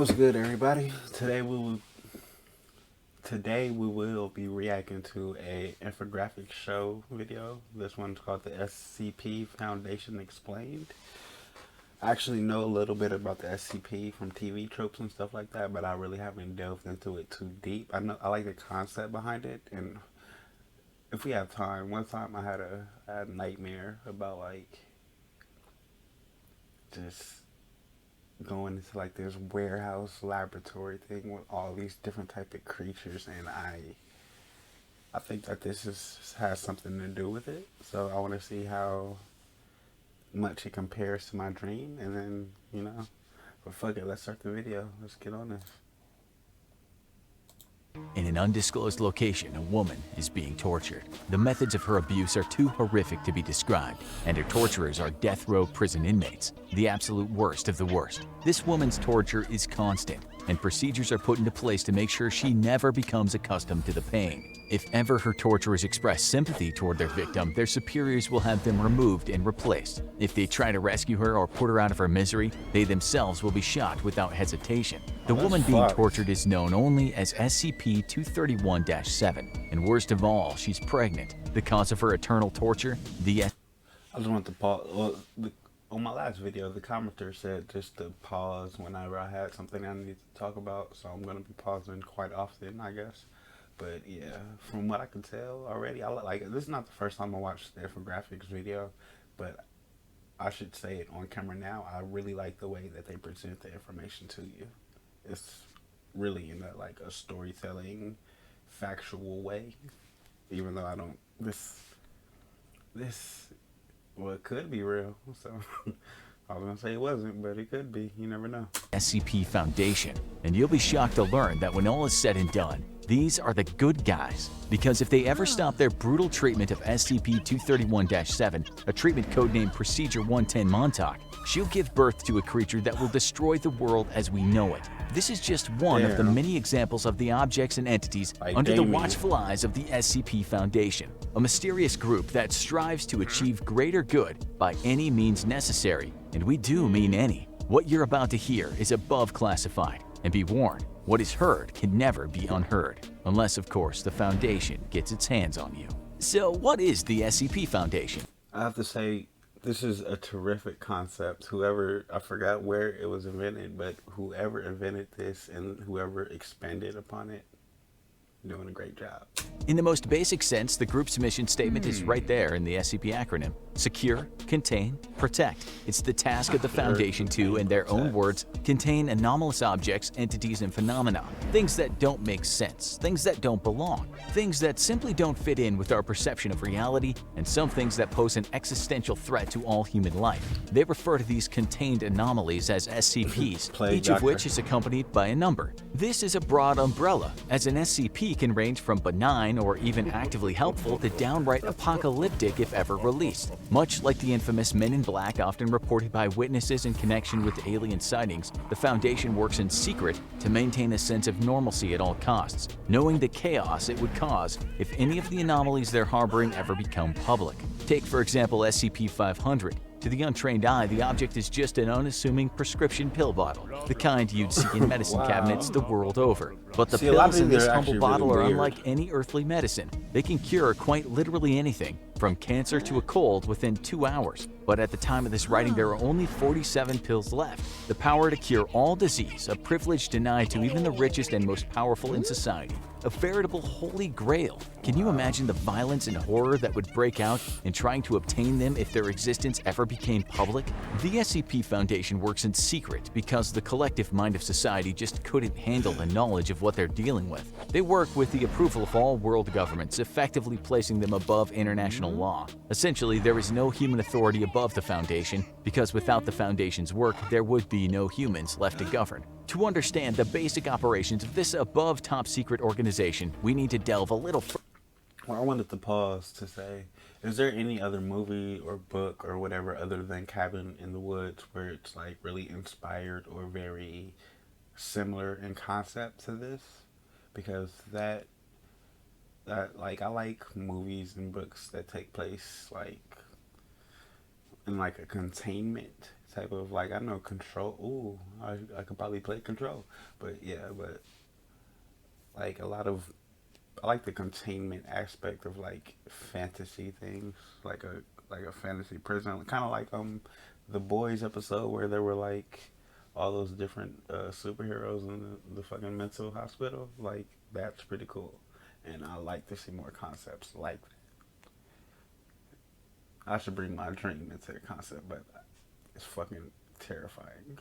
What's good, everybody? Today we will be reacting to a infographic show video. This one's called the SCP Foundation Explained. I actually know a little bit about the SCP from TV tropes and stuff like that, but I really haven't delved into it too deep. I like the concept behind it, and if we have time, one time I had a nightmare about like just going into like this warehouse laboratory thing with all these different type of creatures, and I think that has something to do with it. So I want to see how much it compares to my dream, and then but fuck it, let's start the video. Let's get on this. In an undisclosed location, a woman is being tortured. The methods of her abuse are too horrific to be described, and her torturers are death row prison inmates, the absolute worst of the worst. This woman's torture is constant, and procedures are put into place to make sure she never becomes accustomed to the pain. If ever her torturers express sympathy toward their victim, their superiors will have them removed and replaced. If they try to rescue her or put her out of her misery, they themselves will be shot without hesitation. The woman being tortured is known only as SCP-231-7, and worst of all, she's pregnant. The cause of her eternal torture, I just want to pause. On my last video, the commenter said just to pause whenever I had something I needed to talk about, so I'm going to be pausing quite often, I guess. But yeah, from what I can tell already, this is not the first time I watched the infographics video, but I should say it on camera now. I really like the way that they present the information to you. It's really in a storytelling, factual way. Even though I don't, well, it could be real. So I was gonna say it wasn't, but it could be. You never know. SCP Foundation, and you'll be shocked to learn that when all is said and done, these are the good guys. Because if they ever stop their brutal treatment of SCP-231-7, a treatment codenamed Procedure 110 Montauk, she'll give birth to a creature that will destroy the world as we know it. This is just one of the many examples of the objects and entities under the watchful eyes of the SCP Foundation, a mysterious group that strives to achieve greater good by any means necessary, and we do mean any. What you're about to hear is above classified, and be warned, what is heard can never be unheard, unless of course the Foundation gets its hands on you. So what is the SCP Foundation? I have to say, this is a terrific concept. I forgot where it was invented, but whoever invented this and whoever expanded upon it, doing a great job. In the most basic sense, the group's mission statement is right there in the SCP acronym. Secure, contain, protect. It's the task of the Foundation to, in their own words, contain anomalous objects, entities, and phenomena. Things that don't make sense, things that don't belong, things that simply don't fit in with our perception of reality, and some things that pose an existential threat to all human life. They refer to these contained anomalies as SCPs, each of which is accompanied by a number. This is a broad umbrella, as an SCP can range from benign or even actively helpful to downright apocalyptic if ever released. Much like the infamous Men in Black often reported by witnesses in connection with alien sightings, the Foundation works in secret to maintain a sense of normalcy at all costs, knowing the chaos it would cause if any of the anomalies they're harboring ever become public. Take for example SCP-500. To the untrained eye, the object is just an unassuming prescription pill bottle, the kind you'd see in medicine cabinets the world over. But the pills in this humble bottle are unlike any earthly medicine. They can cure quite literally anything, from cancer to a cold within 2 hours. But at the time of this writing, there are only 47 pills left. The power to cure all disease, a privilege denied to even the richest and most powerful in society. A veritable holy grail. Can you imagine the violence and horror that would break out in trying to obtain them if their existence ever became public? The SCP Foundation works in secret because the collective mind of society just couldn't handle the knowledge of what they're dealing with. They work with the approval of all world governments, effectively placing them above international law. Essentially, there is no human authority above the Foundation, because without the Foundation's work, there would be no humans left to govern. To understand the basic operations of this above top secret organization, we need to delve a little further. Well, I wanted to pause to say, is there any other movie or book or whatever other than Cabin in the Woods where it's like really inspired or very similar in concept to this? Because that I like movies and books that take place like in like a containment type of like, I know Control. Ooh, I could probably play Control, but yeah, but like a lot of I like the containment aspect of like fantasy things, like a fantasy prison, kind of like the Boys episode where there were like all those different superheroes in the fucking mental hospital. Like that's pretty cool, and I like to see more concepts like that. I should bring my dream into the concept, but it's fucking terrifying.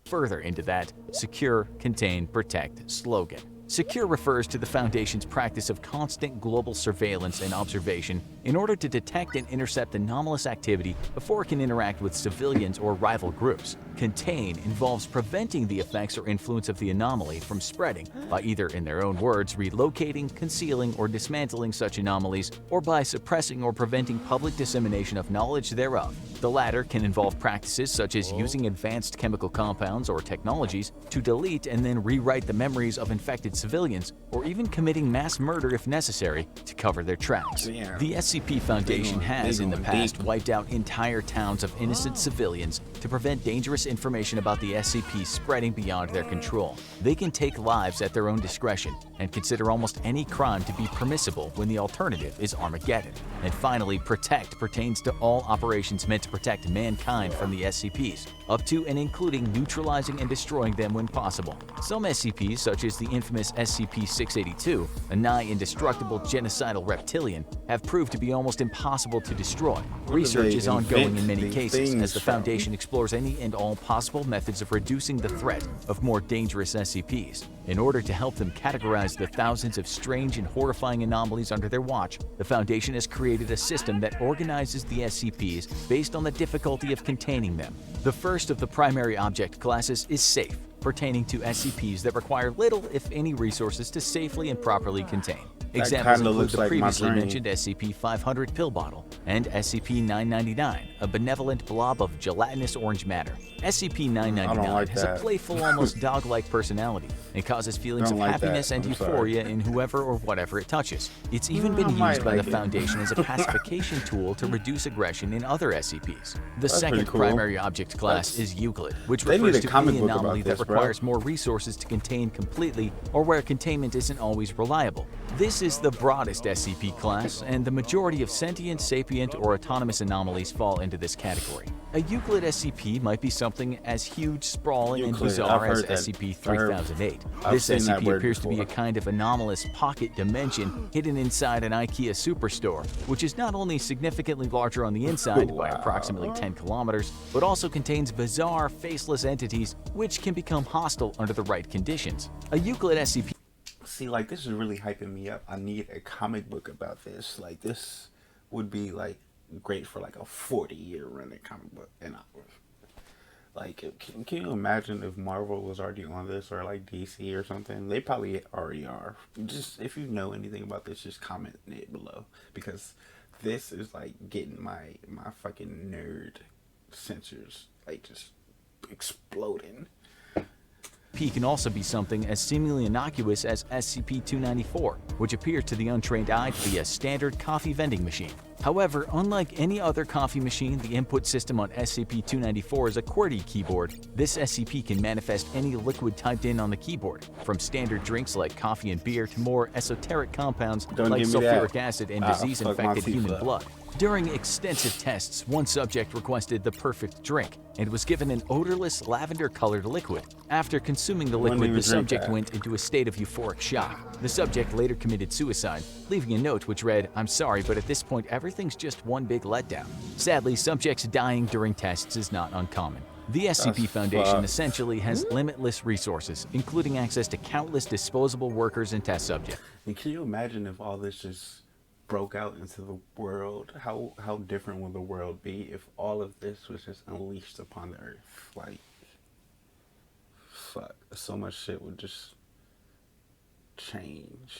Further into that secure, contain, protect slogan. Secure refers to the Foundation's practice of constant global surveillance and observation in order to detect and intercept anomalous activity before it can interact with civilians or rival groups. Contain involves preventing the effects or influence of the anomaly from spreading by either, in their own words, relocating, concealing, or dismantling such anomalies, or by suppressing or preventing public dissemination of knowledge thereof. The latter can involve practices such as using advanced chemical compounds or technologies to delete and then rewrite the memories of infected civilians, or even committing mass murder if necessary to cover their tracks. Damn. The SCP Foundation has in the past wiped out entire towns of innocent civilians to prevent dangerous information about the SCP spreading beyond their control. They can take lives at their own discretion and consider almost any crime to be permissible when the alternative is Armageddon. And finally, protect pertains to all operations meant to protect mankind from the SCPs, up to and including neutralizing and destroying them when possible. Some SCPs, such as the infamous SCP-682, a nigh indestructible genocidal reptilian, have proved to be almost impossible to destroy. Research is ongoing in many cases as the Foundation explores any and all possible methods of reducing the threat of more dangerous SCPs. In order to help them categorize the thousands of strange and horrifying anomalies under their watch, the Foundation has created a system that organizes the SCPs based on the difficulty of containing them. The first of the primary object classes is Safe, pertaining to SCPs that require little, if any, resources to safely and properly contain. Examples include the previously mentioned SCP-500 pill bottle and SCP-999, a benevolent blob of gelatinous orange matter. SCP-999 has a playful, almost dog-like personality and causes feelings of happiness and euphoria in whoever or whatever it touches. It's even been used by the Foundation as a pacification tool to reduce aggression in other SCPs. The second primary object class is Euclid, which refers to any anomaly that requires more resources to contain completely or where containment isn't always reliable. This is the broadest SCP class, and the majority of sentient, sapient, or autonomous anomalies fall into this category. A Euclid SCP might be something as huge, sprawling, and bizarre as SCP-3008. This SCP appears to be a kind of anomalous pocket dimension hidden inside an IKEA superstore, which is not only significantly larger on the inside by approximately 10 kilometers, but also contains bizarre, faceless entities which can become hostile under the right conditions. A Euclid SCP. See, like, this is really hyping me up. I need a comic book about this. Like, this would be, like, great for, like, a 40-year running comic book. And like, can you imagine if Marvel was already on this, or, like, DC or something? They probably already are. Just, if you know anything about this, just comment it below. Because this is, like, getting my fucking nerd sensors, like, just exploding. Can also be something as seemingly innocuous as SCP-294, which appears to the untrained eye to be a standard coffee vending machine. However, unlike any other coffee machine, the input system on SCP-294 is a QWERTY keyboard. This SCP can manifest any liquid typed in on the keyboard, from standard drinks like coffee and beer to more esoteric compounds like sulfuric acid and disease-infected human blood. During extensive tests, one subject requested the perfect drink and was given an odorless lavender-colored liquid. After consuming the liquid, the subject went into a state of euphoric shock. The subject later committed suicide, leaving a note which read, "I'm sorry, but at this point everything's just one big letdown." Sadly, subjects dying during tests is not uncommon. The SCP Foundation essentially has limitless resources, including access to countless disposable workers and test subjects. And can you imagine if all this just broke out into the world? How different would the world be if all of this was just unleashed upon the earth? Like, fuck, so much shit would just change.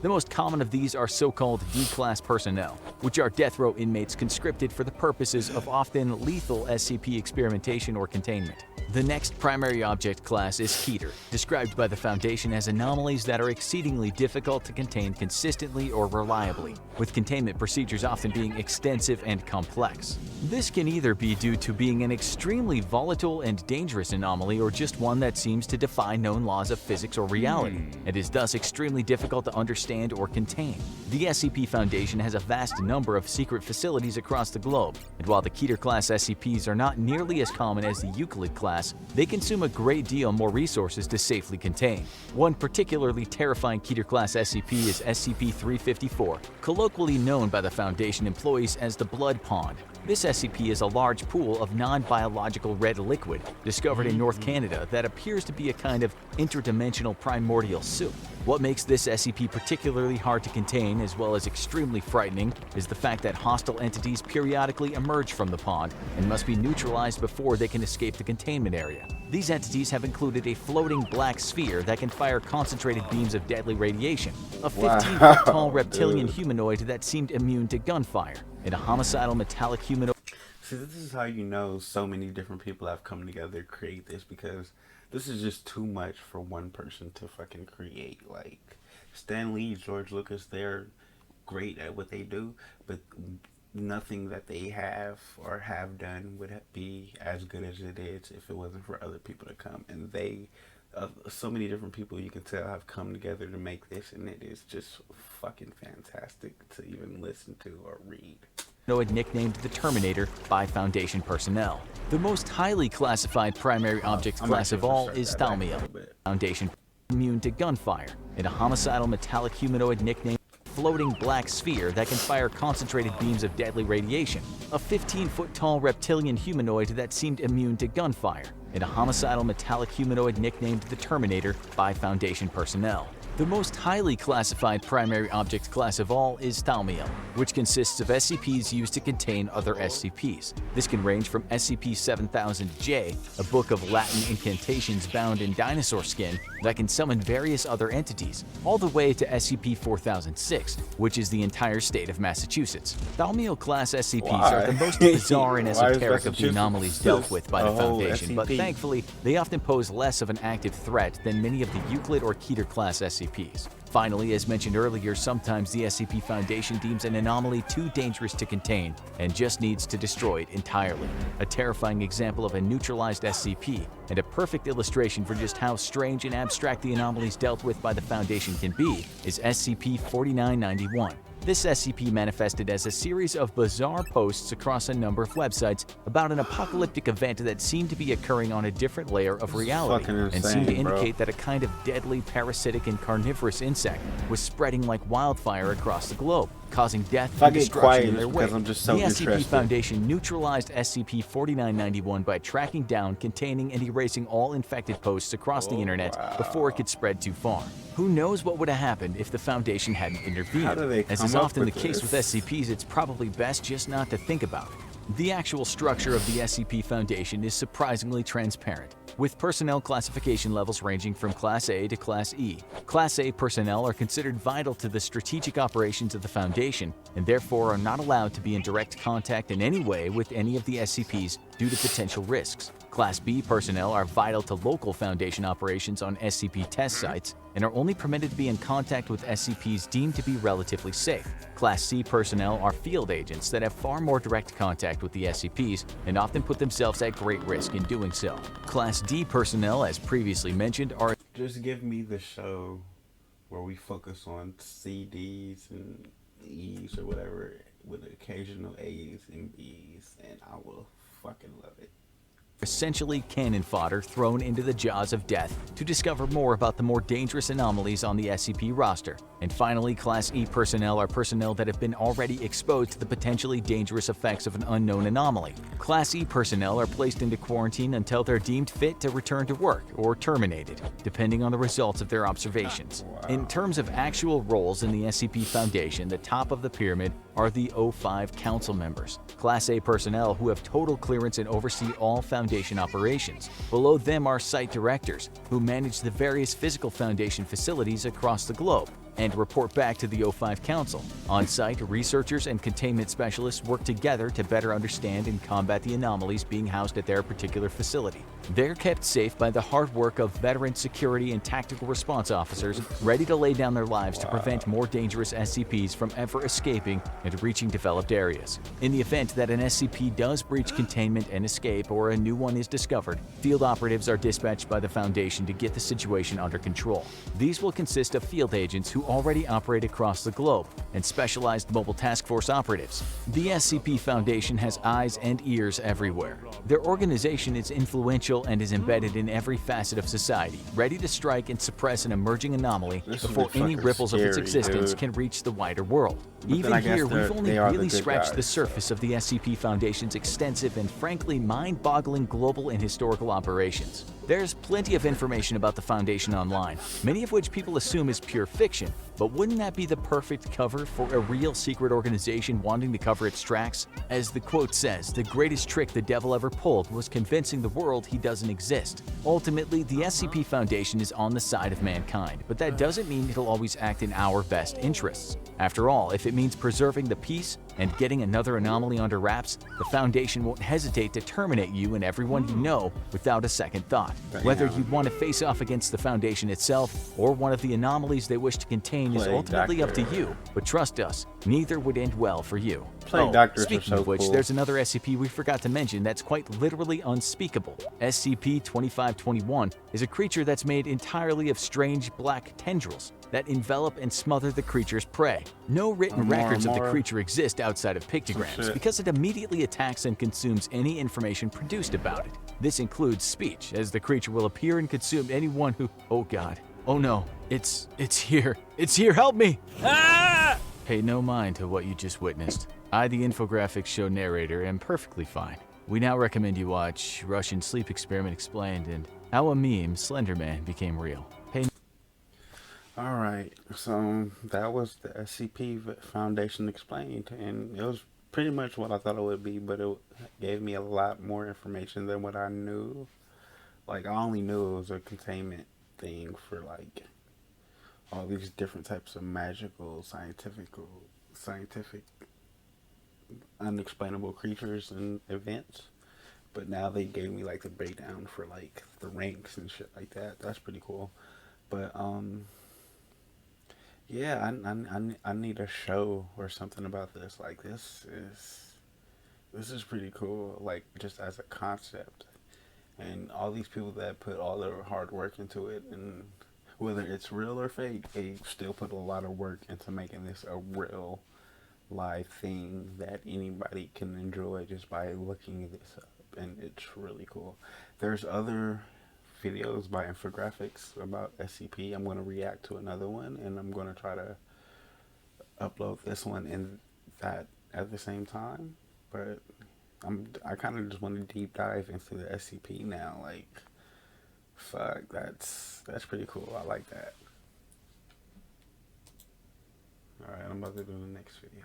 The most common of these are so-called D-class personnel, which are death row inmates conscripted for the purposes of often lethal SCP experimentation or containment. The next primary object class is Keter, described by the Foundation as anomalies that are exceedingly difficult to contain consistently or reliably, with containment procedures often being extensive and complex. This can either be due to being an extremely volatile and dangerous anomaly or just one that seems to defy known laws of physics or reality, and is thus extremely difficult to understand or contain. The SCP Foundation has a vast number of secret facilities across the globe, and while the Keter-class SCPs are not nearly as common as the Euclid class, they consume a great deal more resources to safely contain. One particularly terrifying Keter-class SCP is SCP-354, colloquially known by the Foundation employees as the Blood Pond. This SCP is a large pool of non-biological red liquid discovered in North Canada that appears to be a kind of interdimensional primordial soup. What makes this SCP particularly hard to contain, as well as extremely frightening, is the fact that hostile entities periodically emerge from the pond and must be neutralized before they can escape the containment area. These entities have included a floating black sphere that can fire concentrated beams of deadly radiation, a 15-foot tall reptilian humanoid that seemed immune to gunfire, and a homicidal metallic humanoid. See, this is how you know so many different people have come together to create this, because this is just too much for one person to fucking create. Like, Stan Lee, George Lucas, they're great at what they do, but nothing that they have or have done would be as good as it is if it wasn't for other people to come. And they, so many different people you can tell have come together to make this, and it is just fucking fantastic to even listen to or read. Nicknamed the Terminator by Foundation personnel. The most highly classified primary object class of all is Thalmiel. Foundation immune to gunfire, and a homicidal metallic humanoid nicknamed floating black sphere that can fire concentrated beams of deadly radiation, a 15-foot tall reptilian humanoid that seemed immune to gunfire, and a homicidal metallic humanoid nicknamed the Terminator by Foundation personnel. The most highly classified primary object class of all is Thalmiel, which consists of SCPs used to contain other SCPs. This can range from SCP-7000-J, a book of Latin incantations bound in dinosaur skin that can summon various other entities, all the way to SCP-4006, which is the entire state of Massachusetts. Thalmiel-class SCPs are the most bizarre and esoteric of the anomalies dealt with by the Foundation, but thankfully, they often pose less of an active threat than many of the Euclid or Keter-class SCPs. Finally, as mentioned earlier, sometimes the SCP Foundation deems an anomaly too dangerous to contain and just needs to destroy it entirely. A terrifying example of a neutralized SCP, and a perfect illustration for just how strange and abstract the anomalies dealt with by the Foundation can be, is SCP-4991. This SCP manifested as a series of bizarre posts across a number of websites about an apocalyptic event that seemed to be occurring on a different layer of reality, and seemed to indicate that a kind of deadly parasitic and carnivorous insect was spreading like wildfire across the globe, causing death and destruction in their wake. The SCP Foundation neutralized SCP-4991 by tracking down, containing, and erasing all infected posts across the internet before it could spread too far. Who knows what would have happened if the Foundation hadn't intervened? As is often the case with SCPs, it's probably best just not to think about it. The actual structure of the SCP Foundation is surprisingly transparent, with personnel classification levels ranging from Class A to Class E. Class A personnel are considered vital to the strategic operations of the Foundation, and therefore are not allowed to be in direct contact in any way with any of the SCPs due to potential risks. Class B personnel are vital to local Foundation operations on SCP test sites and are only permitted to be in contact with SCPs deemed to be relatively safe. Class C personnel are field agents that have far more direct contact with the SCPs and often put themselves at great risk in doing so. Class D personnel, as previously mentioned, are— Just give me the show where we focus on CDs and E's or whatever with occasional A's and B's, and I will fucking love it. Essentially cannon fodder thrown into the jaws of death to discover more about the more dangerous anomalies on the SCP roster. And finally, Class E personnel are personnel that have been already exposed to the potentially dangerous effects of an unknown anomaly. Class E personnel are placed into quarantine until they're deemed fit to return to work or terminated, depending on the results of their observations. In terms of actual roles in the SCP Foundation, the top of the pyramid are the O5 Council members, Class A personnel who have total clearance and oversee all Foundation operations. Below them are Site Directors, who manage the various physical Foundation facilities across the globe. and report back to the O5 Council. On-site, researchers and containment specialists work together to better understand and combat the anomalies being housed at their particular facility. They're kept safe by the hard work of veteran security and tactical response officers ready to lay down their lives to prevent more dangerous SCPs from ever escaping and reaching developed areas. In the event that an SCP does breach containment and escape, or a new one is discovered, field operatives are dispatched by the Foundation to get the situation under control. These will consist of field agents who already operate across the globe and specialized mobile task force operatives. The SCP Foundation has eyes and ears everywhere. Their organization is influential and is embedded in every facet of society, ready to strike and suppress an emerging anomaly before any ripples of its existence can reach the wider world. Even here, we've only really scratched the surface of the SCP Foundation's extensive and frankly mind-boggling global and historical operations. There's plenty of information about the Foundation online, many of which people assume is pure fiction, but wouldn't that be the perfect cover for a real secret organization wanting to cover its tracks? As the quote says, the greatest trick the devil ever pulled was convincing the world he doesn't exist. Ultimately, the SCP Foundation is on the side of mankind, but that doesn't mean it'll always act in our best interests. After all, if it means preserving the peace and getting another anomaly under wraps, the Foundation won't hesitate to terminate you and everyone you know without a second thought. Whether you'd want to face off against the Foundation itself or one of the anomalies they wish to contain is ultimately up to you, but trust us, neither would end well for you. Speaking of which, there's another SCP we forgot to mention that's quite literally unspeakable. SCP-2521 is a creature that's made entirely of strange black tendrils that envelop and smother the creature's prey. No written records of the creature exist outside of pictograms because it immediately attacks and consumes any information produced about it. This includes speech, as the creature will appear and consume anyone who… oh god. Oh no. It's here. It's here, help me! Ah! Pay no mind to what you just witnessed. I, the Infographics show narrator, am perfectly fine. We now recommend you watch Russian Sleep Experiment Explained and How a Meme Slenderman Became Real. Alright, so that was the SCP Foundation Explained, and it was pretty much what I thought it would be, but it gave me a lot more information than what I knew. Like, I only knew it was a containment thing for, like, all these different types of magical, scientific, unexplainable creatures and events. But now they gave me, like, the breakdown for, like, the ranks and shit like that. That's pretty cool. But, yeah, I need a show or something about this. Like, this is pretty cool, like, just as a concept. And all these people that put all their hard work into it, and whether it's real or fake, they still put a lot of work into making this a real live thing that anybody can enjoy just by looking this up. And it's really cool. There's other videos by Infographics about SCP. I'm going to react to another one, and I'm going to try to upload this one and that at the same time. But I kind of just want to deep dive into the SCP now. Like, fuck, that's pretty cool. I like that. Alright, I'm about to do the next video.